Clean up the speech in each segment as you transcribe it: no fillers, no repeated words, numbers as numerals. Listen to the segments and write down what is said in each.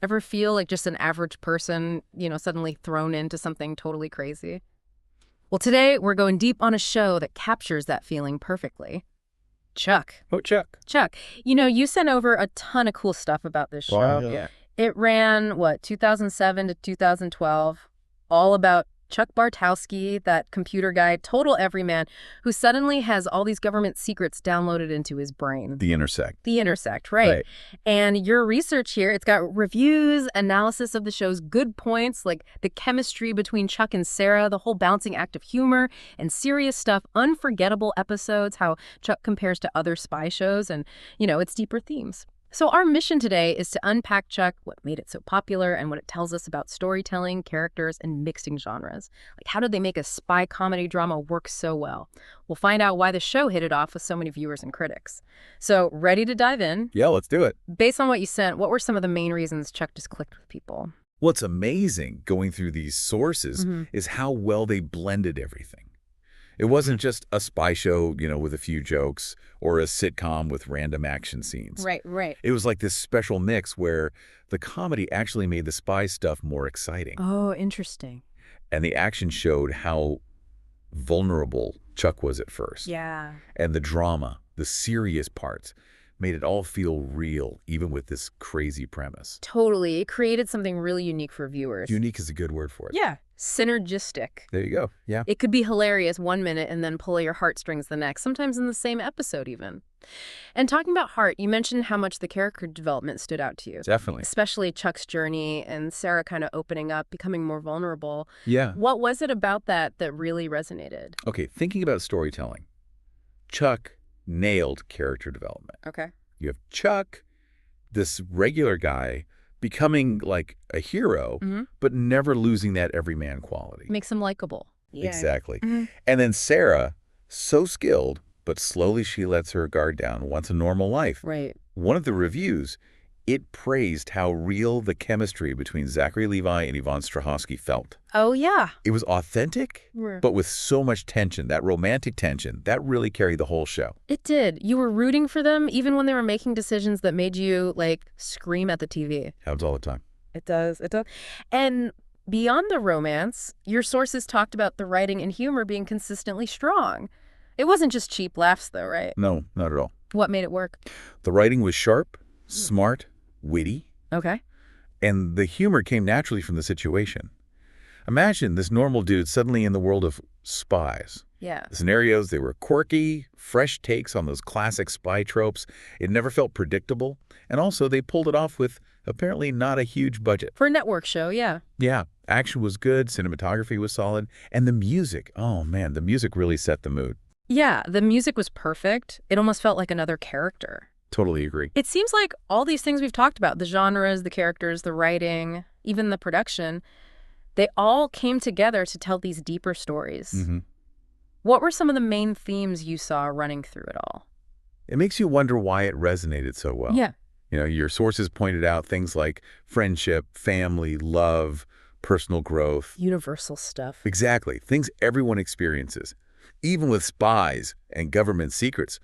Ever feel like just an average person, suddenly thrown into something totally crazy? Well, today we're going deep on a show that captures that feeling perfectly. Chuck. Oh, Chuck. Chuck, you sent over a ton of cool stuff about this show. Yeah. It ran, 2007 to 2012, all about Chuck Bartowski, that computer guy, total everyman, who suddenly has all these government secrets downloaded into his brain. The Intersect. The Intersect, right. And your research here, it's got reviews, analysis of the show's good points, like the chemistry between Chuck and Sarah, the whole balancing act of humor and serious stuff, unforgettable episodes, how Chuck compares to other spy shows, and, its deeper themes. So our mission today is to unpack Chuck, what made it so popular, and what it tells us about storytelling, characters, and mixing genres. Like, how did they make a spy comedy drama work so well? We'll find out why the show hit it off with so many viewers and critics. So, ready to dive in? Yeah, let's do it. Based on what you sent, what were some of the main reasons Chuck just clicked with people? What's amazing going through these sources is how well they blended everything. It wasn't just a spy show, with a few jokes, or a sitcom with random action scenes. Right. It was like this special mix where the comedy actually made the spy stuff more exciting. Oh, interesting. And the action showed how vulnerable Chuck was at first. Yeah. And the drama, the serious parts, made it all feel real, even with this crazy premise. Totally. It created something really unique for viewers. Unique is a good word for it. Yeah. Synergistic. There you go. Yeah. It could be hilarious one minute and then pull your heartstrings the next, sometimes in the same episode even. And talking about heart, you mentioned how much the character development stood out to you. Definitely. Especially Chuck's journey and Sarah kind of opening up, becoming more vulnerable. Yeah. What was it about that really resonated? Okay, thinking about storytelling, Chuck nailed character development. Okay. You have Chuck, this regular guy, becoming like a hero, but never losing that everyman quality. Makes him likable. Yeah. Exactly. And then Sarah, so skilled, but slowly she lets her guard down, wants a normal life. Right. One of the reviews, it praised how real the chemistry between Zachary Levi and Yvonne Strahovski felt. Oh, yeah. It was authentic, but with so much tension, that romantic tension, that really carried the whole show. It did. You were rooting for them even when they were making decisions that made you, scream at the TV. Happens all the time. It does. And beyond the romance, your sources talked about the writing and humor being consistently strong. It wasn't just cheap laughs, though, right? No, not at all. What made it work? The writing was sharp, smart, witty. Okay. And the humor came naturally from the situation. Imagine this normal dude suddenly in the world of spies. Yeah. The scenarios, they were quirky, fresh takes on those classic spy tropes. It never felt predictable. And also, they pulled it off with apparently not a huge budget. For a network show, yeah. Yeah. Action was good, cinematography was solid, and the music, oh man, the music really set the mood. Yeah, the music was perfect. It almost felt like another character. Totally agree. It seems like all these things we've talked about, the genres, the characters, the writing, even the production, they all came together to tell these deeper stories. What were some of the main themes you saw running through it all? It makes you wonder why it resonated so well. Yeah. Your sources pointed out things like friendship, family, love, personal growth. Universal stuff. Exactly. Things everyone experiences. Even with spies and government secrets,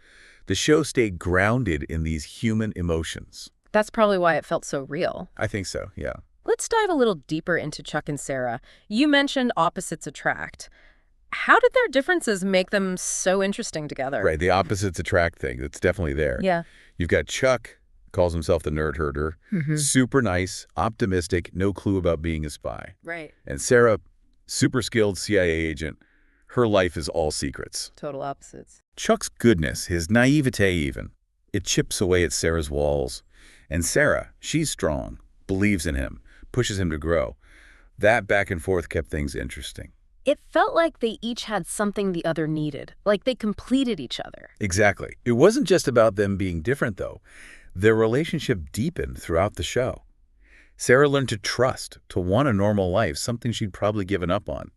the show stayed grounded in these human emotions. That's probably why it felt so real. I think so, yeah. Let's dive a little deeper into Chuck and Sarah. You mentioned opposites attract. How did their differences make them so interesting together? Right, the opposites attract thing. It's definitely there. Yeah. You've got Chuck, calls himself the nerd herder, super nice, optimistic, no clue about being a spy. Right. And Sarah, super skilled CIA agent. Her life is all secrets. Total opposites. Chuck's goodness, his naivete even, it chips away at Sarah's walls. And Sarah, she's strong, believes in him, pushes him to grow. That back and forth kept things interesting. It felt like they each had something the other needed, like they completed each other. Exactly. It wasn't just about them being different, though. Their relationship deepened throughout the show. Sarah learned to trust, to want a normal life, something she'd probably given up on.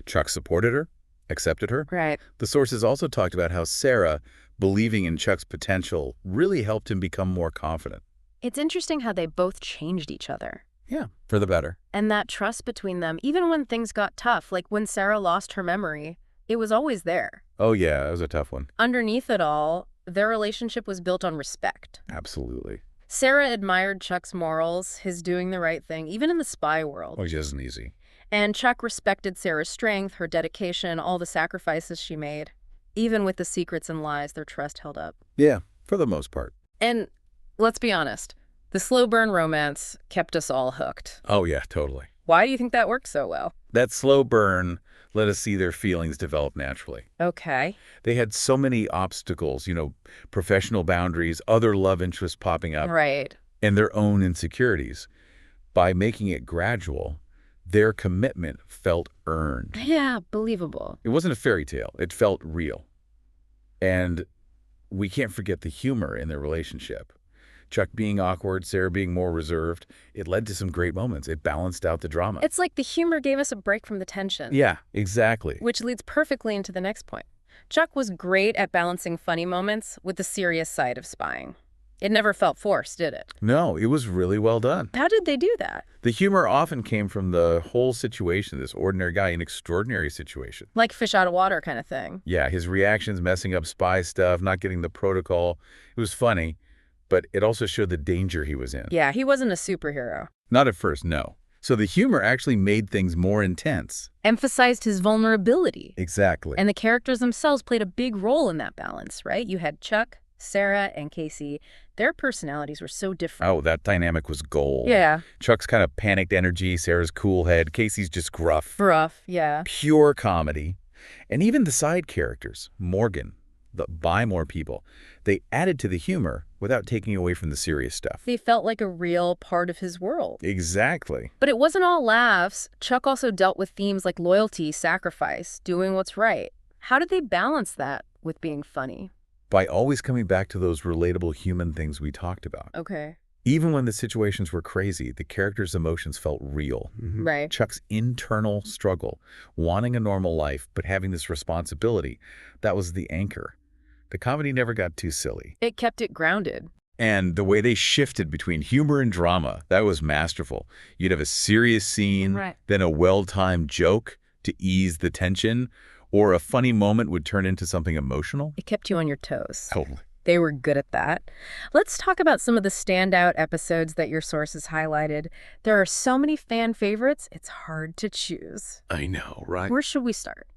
Chuck supported her, accepted her. Right. The sources also talked about how Sarah, believing in Chuck's potential, really helped him become more confident. It's interesting how they both changed each other. Yeah, for the better. And that trust between them, even when things got tough, like when Sarah lost her memory, it was always there. Oh yeah, that was a tough one. Underneath it all, their relationship was built on respect. Absolutely. Sarah admired Chuck's morals, his doing the right thing, even in the spy world. Which isn't easy. And Chuck respected Sarah's strength, her dedication, all the sacrifices she made. Even with the secrets and lies, their trust held up. Yeah, for the most part. And let's be honest, the slow burn romance kept us all hooked. Oh, yeah, totally. Why do you think that worked so well? That slow burn let us see their feelings develop naturally. Okay. They had so many obstacles, professional boundaries, other love interests popping up, Right. and their own insecurities. By making it gradual, their commitment felt earned. Yeah, believable. It wasn't a fairy tale. It felt real. And we can't forget the humor in their relationship. Chuck being awkward, Sarah being more reserved, it led to some great moments. It balanced out the drama. It's like the humor gave us a break from the tension. Yeah, exactly. Which leads perfectly into the next point. Chuck was great at balancing funny moments with the serious side of spying. It never felt forced, did it? No, it was really well done. How did they do that? The humor often came from the whole situation, this ordinary guy in extraordinary situation. Like fish out of water kind of thing. Yeah, his reactions, messing up spy stuff, not getting the protocol. It was funny, but it also showed the danger he was in. Yeah, he wasn't a superhero. Not at first, no. So the humor actually made things more intense. Emphasized his vulnerability. Exactly. And the characters themselves played a big role in that balance, right? You had Chuck, Sarah, and Casey. Their personalities were so different. Oh, that dynamic was gold. Yeah. Chuck's kind of panicked energy, Sarah's cool head, Casey's just gruff. Rough, yeah. Pure comedy. And even the side characters, Morgan, the Buy More people, they added to the humor without taking away from the serious stuff. They felt like a real part of his world. Exactly. But it wasn't all laughs. Chuck also dealt with themes like loyalty, sacrifice, doing what's right. How did they balance that with being funny? By always coming back to those relatable human things we talked about. Okay. Even when the situations were crazy, the characters' emotions felt real. Right. Chuck's internal struggle, wanting a normal life but having this responsibility, that was the anchor. The comedy never got too silly. It kept it grounded. And the way they shifted between humor and drama, that was masterful. You'd have a serious scene, Right. then a well-timed joke to ease the tension, or a funny moment would turn into something emotional. It kept you on your toes. Totally. They were good at that. Let's talk about some of the standout episodes that your sources highlighted. There are so many fan favorites, it's hard to choose. I know, right? Where should we start?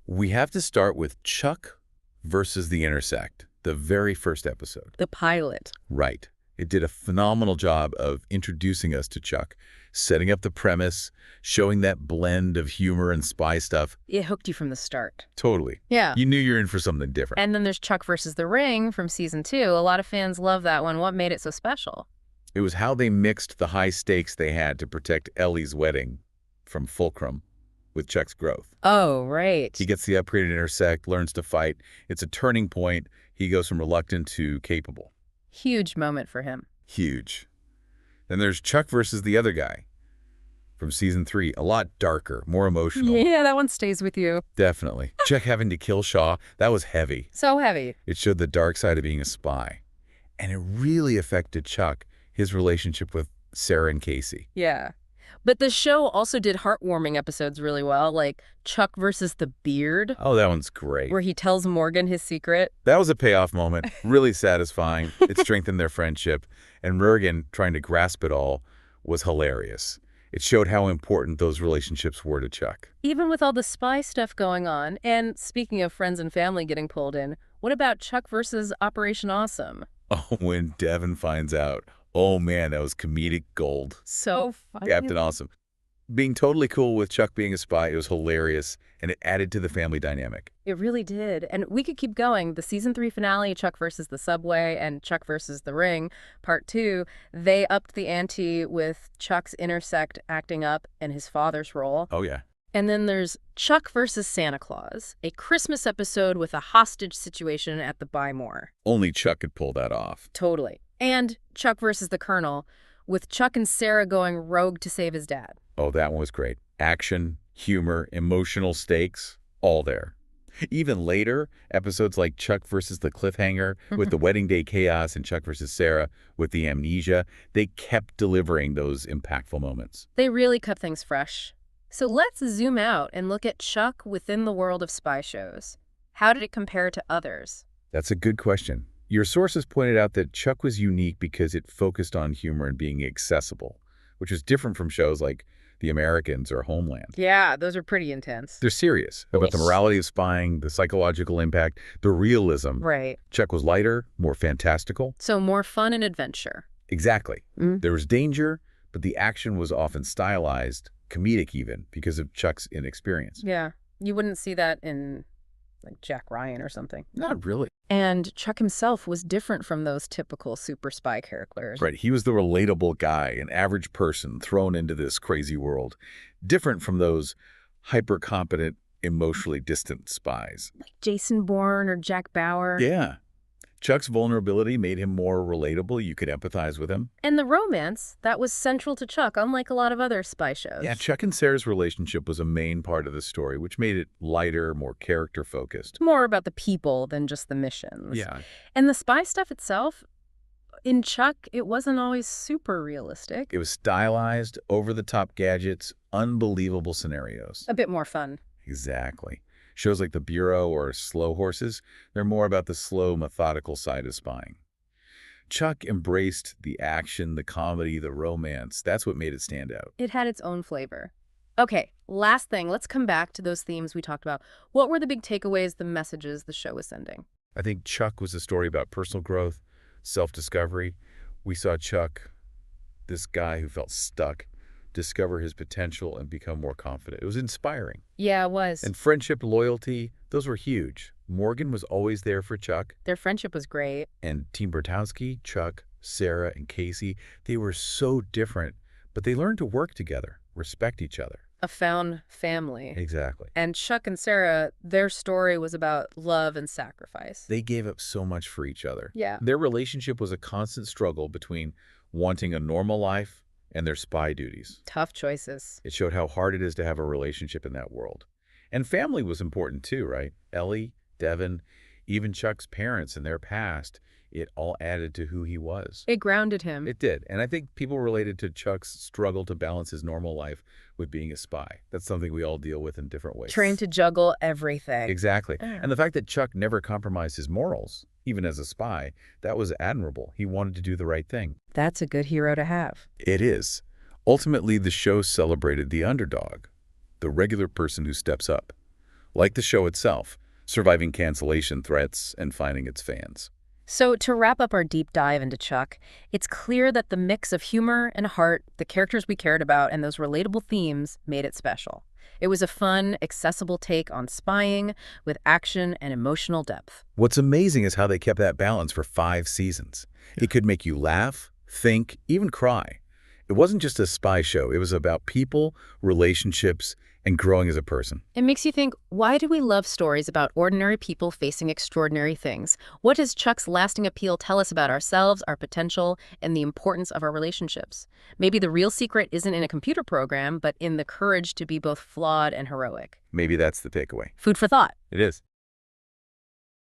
We have to start with Chuck versus The Intersect, the very first episode. The pilot. Right. It did a phenomenal job of introducing us to Chuck, setting up the premise, showing that blend of humor and spy stuff. It hooked you from the start. Totally. Yeah. You knew you're in for something different. And then there's Chuck versus the Ring from season 2. A lot of fans love that one. What made it so special? It was how they mixed the high stakes they had to protect Ellie's wedding from Fulcrum with Chuck's growth. Oh, right. He gets the upgraded Intersect, learns to fight. It's a turning point. He goes from reluctant to capable. Huge moment for him. Huge. Then there's Chuck versus the other guy from season 3. A lot darker, more emotional. Yeah, that one stays with you. Definitely. Chuck having to kill Shaw, that was heavy. So heavy. It showed the dark side of being a spy. And it really affected Chuck, his relationship with Sarah and Casey. Yeah. But the show also did heartwarming episodes really well, like Chuck versus the Beard, Oh, that one's great. where he tells Morgan his secret. That was a payoff moment, really satisfying. It strengthened their friendship. And Morgan, trying to grasp it all, was hilarious. It showed how important those relationships were to Chuck. Even with all the spy stuff going on, and speaking of friends and family getting pulled in, what about Chuck versus Operation Awesome? Oh, when Devin finds out. Oh, man, that was comedic gold. So funny. Captain Awesome. Being totally cool with Chuck being a spy, it was hilarious, and it added to the family dynamic. It really did. And we could keep going. The season 3 finale, Chuck versus the Subway and Chuck versus the Ring, part 2, they upped the ante with Chuck's Intersect acting up and his father's role. Oh, yeah. And then there's Chuck versus Santa Claus, a Christmas episode with a hostage situation at the Buy More. Only Chuck could pull that off. Totally. And Chuck versus the Colonel, with Chuck and Sarah going rogue to save his dad. Oh, that one was great. Action, humor, emotional stakes, all there. Even later, episodes like Chuck versus the Cliffhanger with the wedding day chaos and Chuck versus Sarah with the amnesia, they kept delivering those impactful moments. They really kept things fresh. So let's zoom out and look at Chuck within the world of spy shows. How did it compare to others? That's a good question. Your sources pointed out that Chuck was unique because it focused on humor and being accessible, which was different from shows like The Americans or Homeland. Yeah, those are pretty intense. They're serious about the Yes. morality of spying, the psychological impact, the realism. Right. Chuck was lighter, more fantastical. So more fun and adventure. Exactly. Mm. There was danger, but the action was often stylized, comedic even, because of Chuck's inexperience. Yeah. You wouldn't see that in, like, Jack Ryan or something. Not really. And Chuck himself was different from those typical super spy characters. Right. He was the relatable guy, an average person thrown into this crazy world, different from those hyper-competent, emotionally distant spies. Like Jason Bourne or Jack Bauer. Yeah. Chuck's vulnerability made him more relatable. You could empathize with him. And the romance, that was central to Chuck, unlike a lot of other spy shows. Yeah, Chuck and Sarah's relationship was a main part of the story, which made it lighter, more character-focused. More about the people than just the missions. Yeah. And the spy stuff itself, in Chuck, it wasn't always super realistic. It was stylized, over-the-top gadgets, unbelievable scenarios. A bit more fun. Exactly. Shows like The Bureau or Slow Horses, they're more about the slow, methodical side of spying. Chuck embraced the action, the comedy, the romance. That's what made it stand out. It had its own flavor. Okay, last thing. Let's come back to those themes we talked about. What were the big takeaways, the messages the show was sending? I think Chuck was a story about personal growth, self-discovery. We saw Chuck, this guy who felt stuck, discover his potential and become more confident. It was inspiring. Yeah, it was. And friendship, loyalty, those were huge. Morgan was always there for Chuck. Their friendship was great. And Team Bertowski, Chuck, Sarah, and Casey, they were so different, but they learned to work together, respect each other. A found family. Exactly. And Chuck and Sarah, their story was about love and sacrifice. They gave up so much for each other. Yeah. Their relationship was a constant struggle between wanting a normal life and their spy duties. Tough choices. It showed how hard it is to have a relationship in that world. And family was important too, right? Ellie, Devin, even Chuck's parents and their past, it all added to who he was. It grounded him. It did. And I think people related to Chuck's struggle to balance his normal life with being a spy. That's something we all deal with in different ways. Trained to juggle everything. Exactly. Yeah. And the fact that Chuck never compromised his morals, even as a spy, that was admirable. He wanted to do the right thing. That's a good hero to have. It is. Ultimately, the show celebrated the underdog, the regular person who steps up. Like the show itself, surviving cancellation threats and finding its fans. So to wrap up our deep dive into Chuck, it's clear that the mix of humor and heart, the characters we cared about, and those relatable themes made it special. It was a fun, accessible take on spying with action and emotional depth. What's amazing is how they kept that balance for 5 seasons. It could make you laugh, think, even cry. It wasn't just a spy show. It was about people, relationships, and growing as a person. It makes you think, why do we love stories about ordinary people facing extraordinary things? What does Chuck's lasting appeal tell us about ourselves, our potential, and the importance of our relationships? Maybe the real secret isn't in a computer program, but in the courage to be both flawed and heroic. Maybe that's the takeaway. Food for thought. It is.